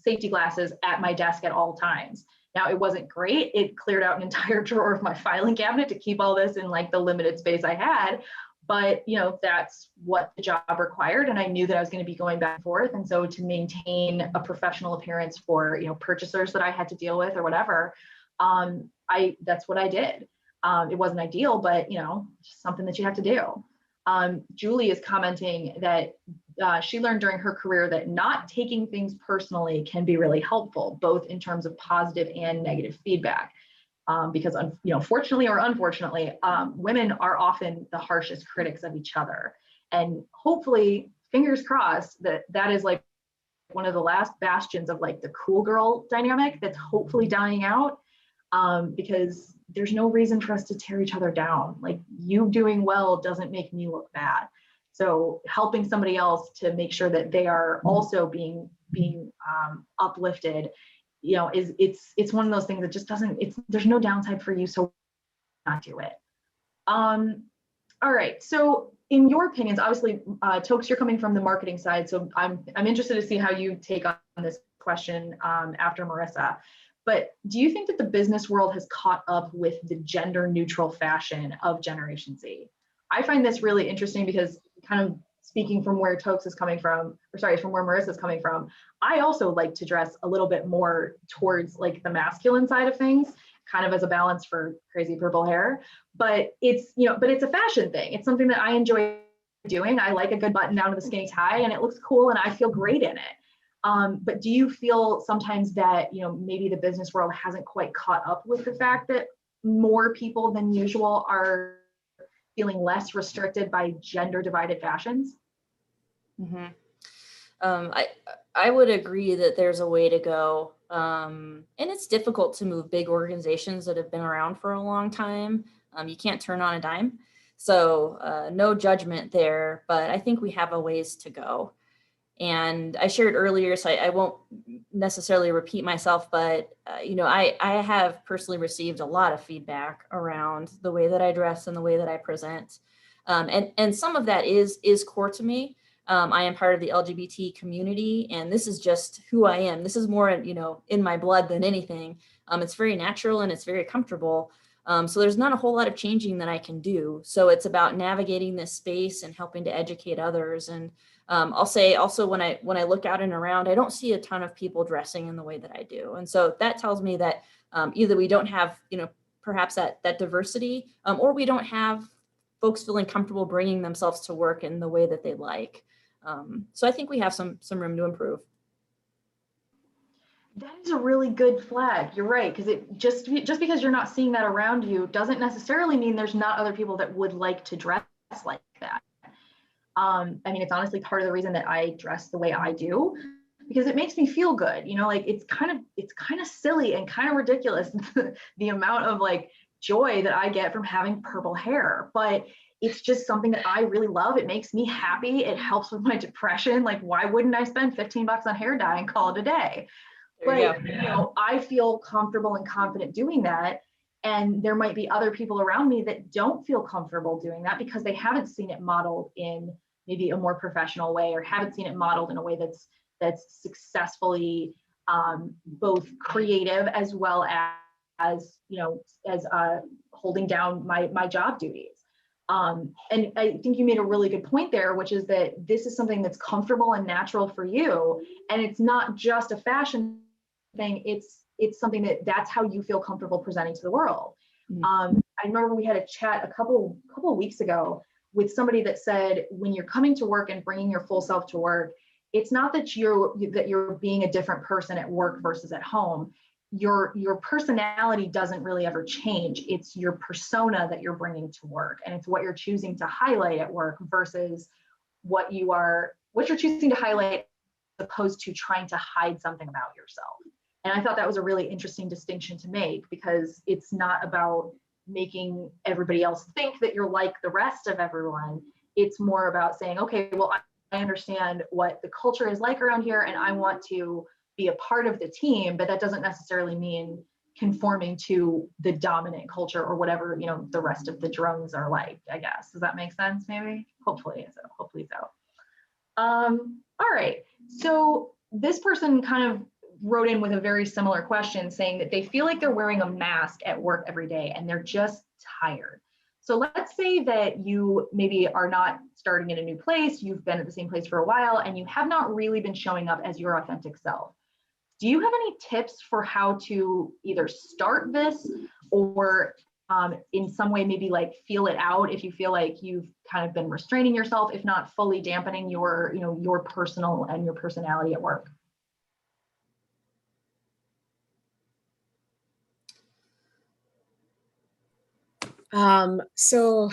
safety glasses at my desk at all times. Now, it wasn't great. It cleared out an entire drawer of my filing cabinet to keep all this in like the limited space I had. But, that's what the job required. And I knew that I was going to be going back and forth. And so to maintain a professional appearance for, purchasers that I had to deal with or whatever, that's what I did. It wasn't ideal, but, just something that you have to do. Julie is commenting that she learned during her career that not taking things personally can be really helpful, both in terms of positive and negative feedback. Because, fortunately or unfortunately, women are often the harshest critics of each other. And hopefully, fingers crossed, that is like one of the last bastions of like the cool girl dynamic that's hopefully dying out, because there's no reason for us to tear each other down. Like, you doing well doesn't make me look bad. So helping somebody else to make sure that they are also being uplifted, it's one of those things that just there's no downside for you, so not do it. All right, so in your opinions, obviously, Tokes, you're coming from the marketing side, so I'm interested to see how you take on this question after Marissa. but do you think that the business world has caught up with the gender neutral fashion of Generation Z? I find this really interesting because, kind of speaking from where Tokes is coming from, or sorry, from where Marissa's coming from, I also like to dress a little bit more towards like the masculine side of things, kind of as a balance for crazy purple hair. But it's, but it's a fashion thing. It's something that I enjoy doing. I like a good button down to the skinny tie, and it looks cool and I feel great in it. But do you feel sometimes that, maybe the business world hasn't quite caught up with the fact that more people than usual are feeling less restricted by gender divided fashions? Mm-hmm. I would agree that there's a way to go. And it's difficult to move big organizations that have been around for a long time. You can't turn on a dime. So no judgment there, but I think we have a ways to go. And I shared earlier, so I won't necessarily repeat myself, but I have personally received a lot of feedback around the way that I dress and the way that I present. And some of that is core to me. I am part of the LGBT community, and this is just who I am. This is more, in my blood than anything. It's very natural and it's very comfortable. So there's not a whole lot of changing that I can do. So it's about navigating this space and helping to educate others. And I'll say also, when I look out and around, I don't see a ton of people dressing in the way that I do. And so that tells me that either we don't have, perhaps that diversity, or we don't have folks feeling comfortable bringing themselves to work in the way that they like. So I think we have some room to improve. That is a really good flag. You're right, because it just because you're not seeing that around you doesn't necessarily mean there's not other people that would like to dress like that. I mean, it's honestly part of the reason that I dress the way I do, because it makes me feel good. Like it's kind of silly and kind of ridiculous the amount of like joy that I get from having purple hair, but it's just something that I really love. It makes me happy. It helps with my depression. Like, why wouldn't I spend $15 on hair dye and call it a day? But I feel comfortable and confident doing that. And there might be other people around me that don't feel comfortable doing that because they haven't seen it modeled in maybe a more professional way, or haven't seen it modeled in a way that's successfully both creative as well as holding down my job duties. And I think you made a really good point there, which is that this is something that's comfortable and natural for you, and it's not just a fashion thing. It's something that's how you feel comfortable presenting to the world. I remember we had a chat a couple of weeks ago with somebody that said, when you're coming to work and bringing your full self to work, it's not that you're being a different person at work versus at home. Your personality doesn't really ever change. It's your persona that you're bringing to work, and it's what you're choosing to highlight at work versus what you're choosing to highlight, as opposed to trying to hide something about yourself. And I thought that was a really interesting distinction to make, because it's not about making everybody else think that you're like the rest of everyone. It's more about saying, okay, well, I understand what the culture is like around here, and I want to be a part of the team, but that doesn't necessarily mean conforming to the dominant culture or whatever, the rest of the drones are like, I guess. Does that make sense? Maybe? Hopefully so. All right. So this person kind of wrote in with a very similar question, saying that they feel like they're wearing a mask at work every day and they're just tired. So let's say that you maybe are not starting in a new place, you've been at the same place for a while, and you have not really been showing up as your authentic self. Do you have any tips for how to either start this, or in some way maybe like feel it out if you feel like you've kind of been restraining yourself, if not fully dampening your personal and your personality at work? So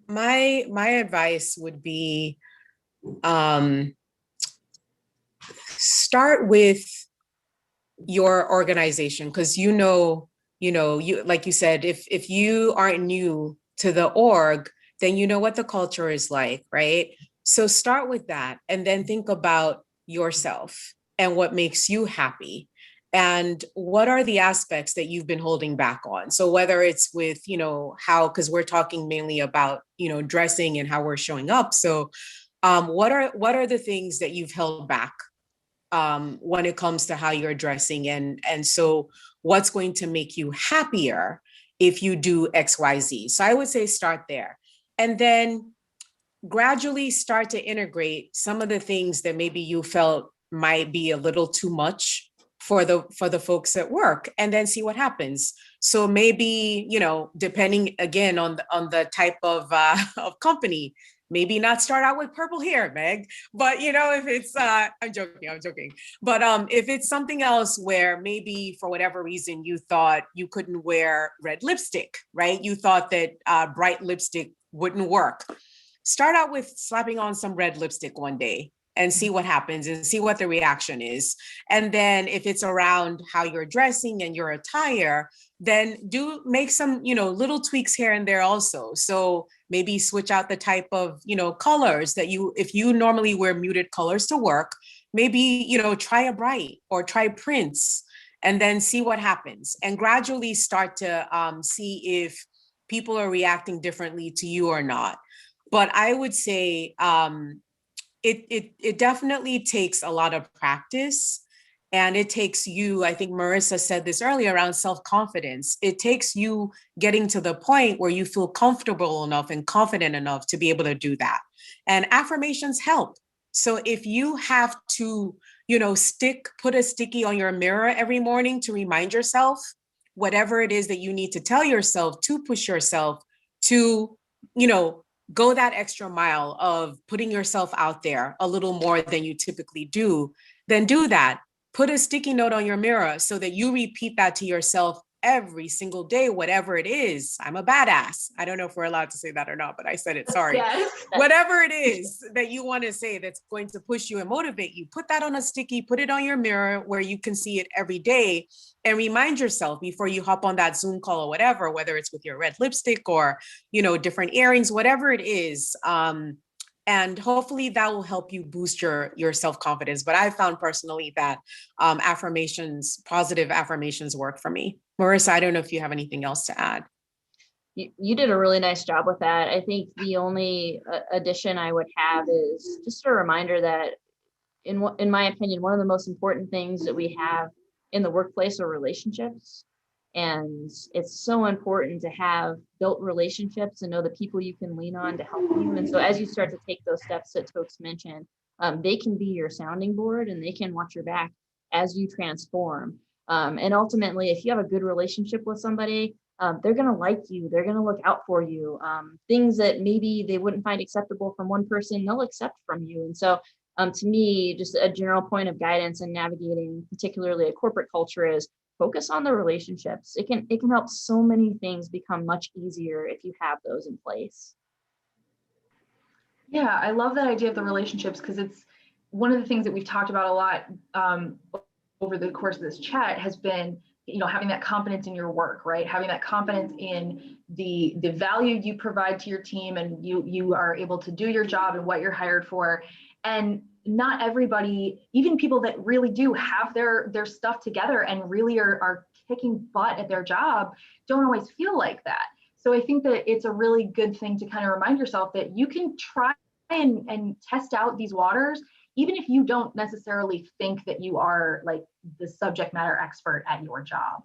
my advice would be, start with your organization, because you like you said, if you aren't new to the org, then you know what the culture is like, right? So start with that, and then think about yourself and what makes you happy. And what are the aspects that you've been holding back on? So whether it's with, how, because we're talking mainly about, dressing and how we're showing up. So what are the things that you've held back when it comes to how you're dressing? And so what's going to make you happier if you do XYZ. So I would say start there. And then gradually start to integrate some of the things that maybe you felt might be a little too much for the folks at work, and then see what happens. So maybe, depending again on the type of company, maybe not start out with purple hair, Meg. But if it's I'm joking. But if it's something else where maybe for whatever reason you thought you couldn't wear red lipstick, right? You thought that bright lipstick wouldn't work. Start out with slapping on some red lipstick one day and see what happens and see what the reaction is. And then if it's around how you're dressing and your attire, then do make some, little tweaks here and there also. So maybe switch out the type of, colors that if you normally wear muted colors to work, maybe, try a bright or try prints and then see what happens, and gradually start to see if people are reacting differently to you or not. But I would say it definitely takes a lot of practice, and it takes you, I think Marissa said this earlier, around self-confidence. It takes you getting to the point where you feel comfortable enough and confident enough to be able to do that. And affirmations help. So if you have to, put a sticky on your mirror every morning to remind yourself, whatever it is that you need to tell yourself to push yourself to, go that extra mile of putting yourself out there a little more than you typically do, then do that. Put a sticky note on your mirror so that you repeat that to yourself every single day, whatever it is. I'm a badass. I don't know if we're allowed to say that or not, but I said it, sorry. Yes. Whatever it is that you want to say that's going to push you and motivate you, put that on a sticky, put it on your mirror where you can see it every day, and remind yourself before you hop on that Zoom call or whatever, whether it's with your red lipstick or, different earrings, whatever it is. And hopefully that will help you boost your self-confidence. But I found personally that positive affirmations work for me. Marissa, I don't know if you have anything else to add. You did a really nice job with that. I think the only addition I would have is just a reminder that, in my opinion, one of the most important things that we have in the workplace are relationships. And it's so important to have built relationships and know the people you can lean on to help you. And so as you start to take those steps that Tokes mentioned, they can be your sounding board, and they can watch your back as you transform. And ultimately, if you have a good relationship with somebody, they're going to like you. They're going to look out for you. Things that maybe they wouldn't find acceptable from one person, they'll accept from you. And so to me, just a general point of guidance in navigating, particularly a corporate culture, is focus on the relationships. It can help so many things become much easier if you have those in place. Yeah, I love that idea of the relationships, because it's one of the things that we've talked about a lot over the course of this chat has been, having that confidence in your work, right? Having that confidence in the value you provide to your team, and you are able to do your job and what you're hired for. And not everybody, even people that really do have their stuff together and really are kicking butt at their job, don't always feel like that. So I think that it's a really good thing to kind of remind yourself that you can try and test out these waters, even if you don't necessarily think that you are like the subject matter expert at your job.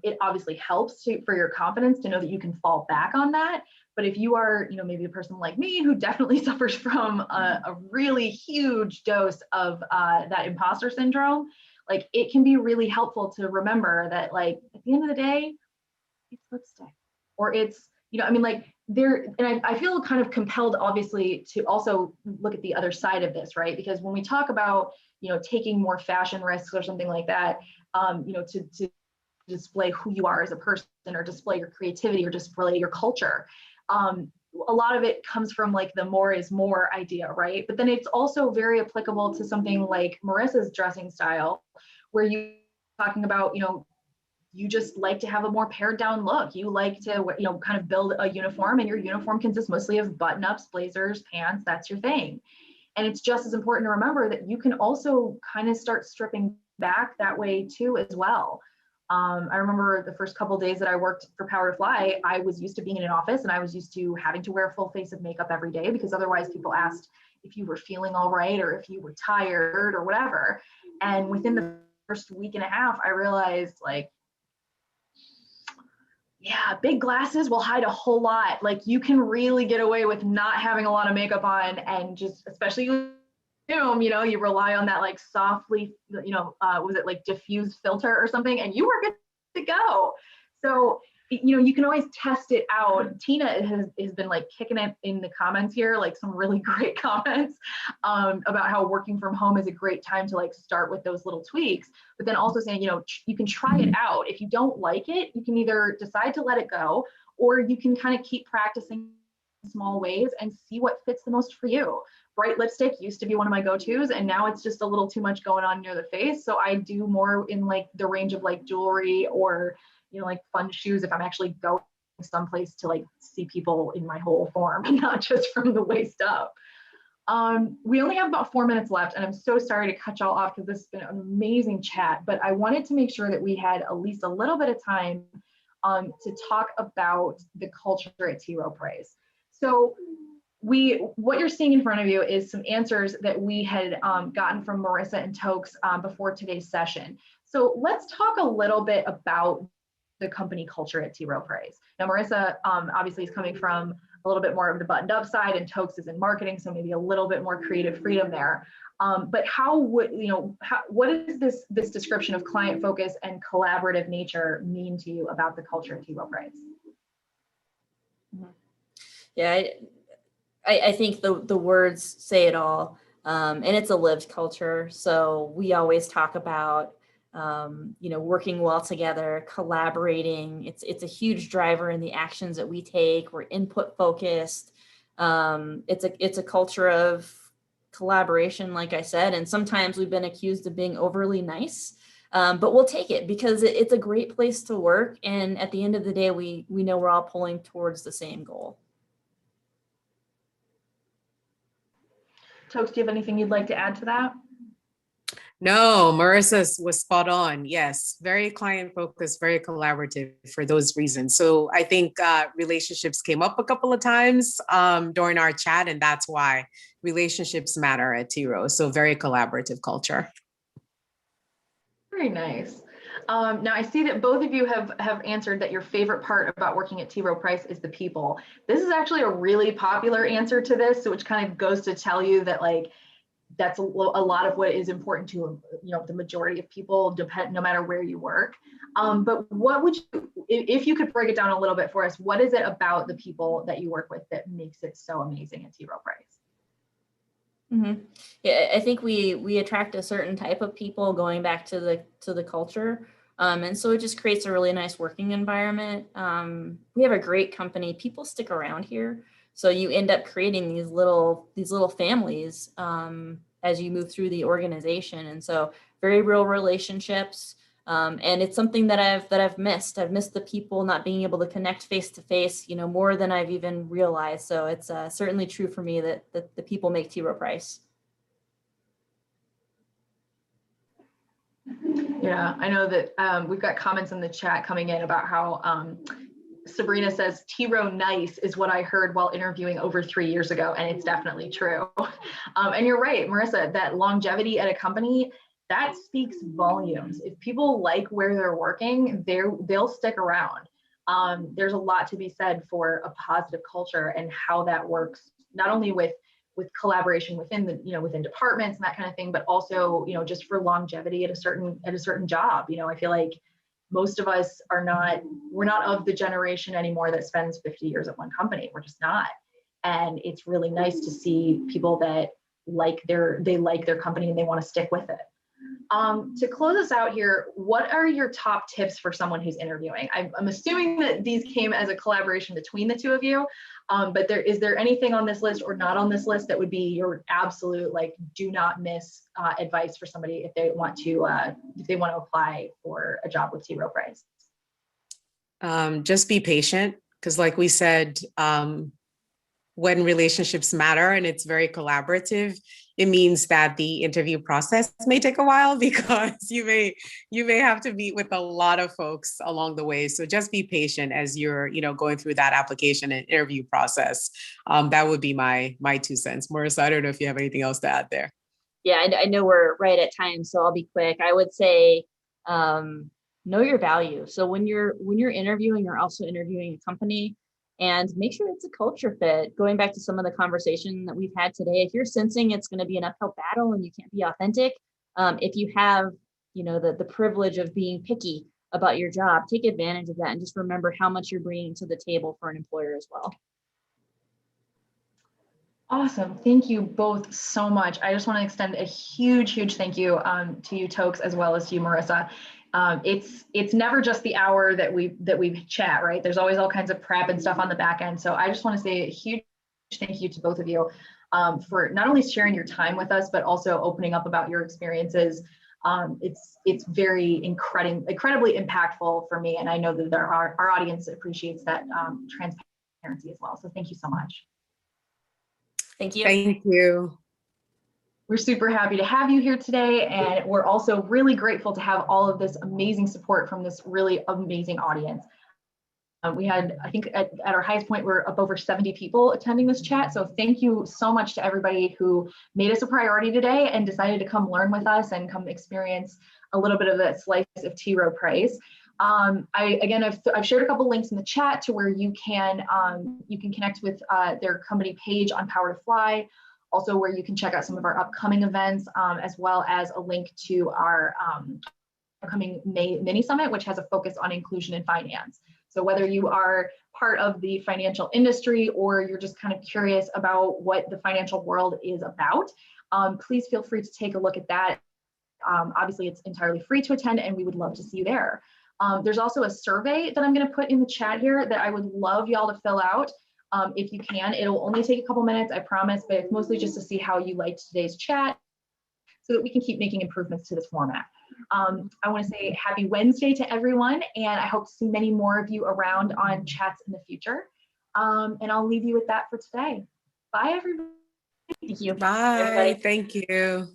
It obviously helps for your confidence to know that you can fall back on that. But if you are, maybe a person like me who definitely suffers from a really huge dose of that imposter syndrome, like it can be really helpful to remember that, like, at the end of the day, it's lipstick, or it's, and I feel kind of compelled, obviously, to also look at the other side of this, right? Because when we talk about, taking more fashion risks or something like that, to display who you are as a person, or display your creativity, or display your culture, a lot of it comes from like the more is more idea, right? But then it's also very applicable to something like Marissa's dressing style, where you're talking about, you just like to have a more pared down look. You like to, kind of build a uniform, and your uniform consists mostly of button-ups, blazers, pants. That's your thing. And it's just as important to remember that you can also kind of start stripping back that way too as well. I remember the first couple of days that I worked for Power to Fly, I was used to being in an office, and I was used to having to wear a full face of makeup every day, because otherwise people asked if you were feeling all right, or if you were tired or whatever. And within the first week and a half, I realized, like, Yeah, big glasses will hide a whole lot. Like you can really get away with not having a lot of makeup on and just, especially with Zoom, you rely on that like softly, was it like diffused filter or something, and you were good to go. So, you can always test it out. Tina has been like kicking it in the comments here, like some really great comments about how working from home is a great time to like start with those little tweaks, but then also saying, you can try it out. If you don't like it, you can either decide to let it go, or you can kind of keep practicing in small ways and see what fits the most for you. Bright lipstick used to be one of my go-tos, and now it's just a little too much going on near the face. So I do more in like the range of like jewelry or like fun shoes if I'm actually going someplace to like see people in my whole form and not just from the waist up. We only have about 4 minutes left, and I'm so sorry to cut y'all off because this has been an amazing chat, but I wanted to make sure that we had at least a little bit of time to talk about the culture at T. Rowe Price. So what you're seeing in front of you is some answers that we had gotten from Marissa and Tokes before today's session. So let's talk a little bit about the company culture at T. Rowe Price. Now, Marissa obviously is coming from a little bit more of the buttoned up side, and Tokes is in marketing, so maybe a little bit more creative freedom there. But what does this description of client focus and collaborative nature mean to you about the culture at T. Rowe Price? Yeah, I think the words say it all, and it's a lived culture. So we always talk about working well together, collaborating. It's a huge driver in the actions that we take. We're input focused. It's a culture of collaboration, like I said, and sometimes we've been accused of being overly nice, but we'll take it because it's a great place to work. And at the end of the day, we know we're all pulling towards the same goal. Tokes, do you have anything you'd like to add to that? No, Marissa was spot on. Yes, very client focused, very collaborative for those reasons. So I think relationships came up a couple of times during our chat, and that's why relationships matter at T. Rowe. So very collaborative culture. Very nice. Now I see that both of you have answered that your favorite part about working at T. Rowe Price is the people. This is actually a really popular answer to this, which kind of goes to tell you that like that's a lot of what is important to the majority of people, no matter where you work. But what would you, if you could break it down a little bit for us, what is it about the people that you work with that makes it so amazing at T. Rowe Price? Mm-hmm. Yeah, I think we attract a certain type of people, going back to the culture, and so it just creates a really nice working environment. We have a great company. People stick around here, so you end up creating these little families as you move through the organization, and so very real relationships. And it's something that I've missed. I've missed the people, not being able to connect face to face, more than I've even realized. So it's certainly true for me that the people make T. Rowe Price. Yeah, I know that we've got comments in the chat coming in about how Sabrina says T. Rowe nice is what I heard while interviewing over 3 years ago, and it's definitely true. And you're right, Marissa, that longevity at a company, that speaks volumes. If people like where they're working, they'll stick around. There's a lot to be said for a positive culture and how that works, not only with collaboration within within departments and that kind of thing, but also, just for longevity at a certain job. I feel like most of us we're not of the generation anymore that spends 50 years at one company. We're just not. And it's really nice to see people that like their company and they want to stick with it. To close us out here, what are your top tips for someone who's interviewing? I'm assuming that these came as a collaboration between the two of you, but is there anything on this list or not on this list that would be your absolute, do not miss advice for somebody if they want to apply for a job with T. Rowe Price? Just be patient, because like we said, when relationships matter and it's very collaborative, it means that the interview process may take a while because you may have to meet with a lot of folks along the way. So just be patient as you're going through that application and interview process. That would be my 2 cents. Marissa, I don't know if you have anything else to add there. Yeah, I know we're right at time, so I'll be quick. I would say know your value. So when you're interviewing, you're also interviewing a company, and make sure it's a culture fit. Going back to some of the conversation that we've had today, if you're sensing it's going to be an uphill battle and you can't be authentic, if you have, the privilege of being picky about your job, take advantage of that and just remember how much you're bringing to the table for an employer as well. Awesome. Thank you both so much. I just want to extend a huge thank you to you, Tokes, as well as to you, Marissa. It's never just the hour that we chat, right? There's always all kinds of prep and stuff on the back end. So I just want to say a huge thank you to both of you for not only sharing your time with us, but also opening up about your experiences. It's very incredibly impactful for me, and I know that our audience appreciates that transparency as well. So thank you so much. Thank you. Thank you. We're super happy to have you here today, and we're also really grateful to have all of this amazing support from this really amazing audience. We had, I think at our highest point, we're up over 70 people attending this chat. So thank you so much to everybody who made us a priority today and decided to come learn with us and come experience a little bit of a slice of T. Rowe Price. I've shared a couple links in the chat to where you can connect with their company page on Power to Fly, also where you can check out some of our upcoming events, as well as a link to our upcoming May mini summit, which has a focus on inclusion in finance. So whether you are part of the financial industry or you're just kind of curious about what the financial world is about, please feel free to take a look at that. Obviously, it's entirely free to attend, and we would love to see you there. There's also a survey that I'm going to put in the chat here that I would love y'all to fill out if you can. It'll only take a couple minutes, I promise, but it's mostly just to see how you liked today's chat so that we can keep making improvements to this format. I want to say happy Wednesday to everyone, and I hope to see many more of you around on chats in the future. And I'll leave you with that for today. Bye, everybody. Thank you. Bye. Everybody. Thank you.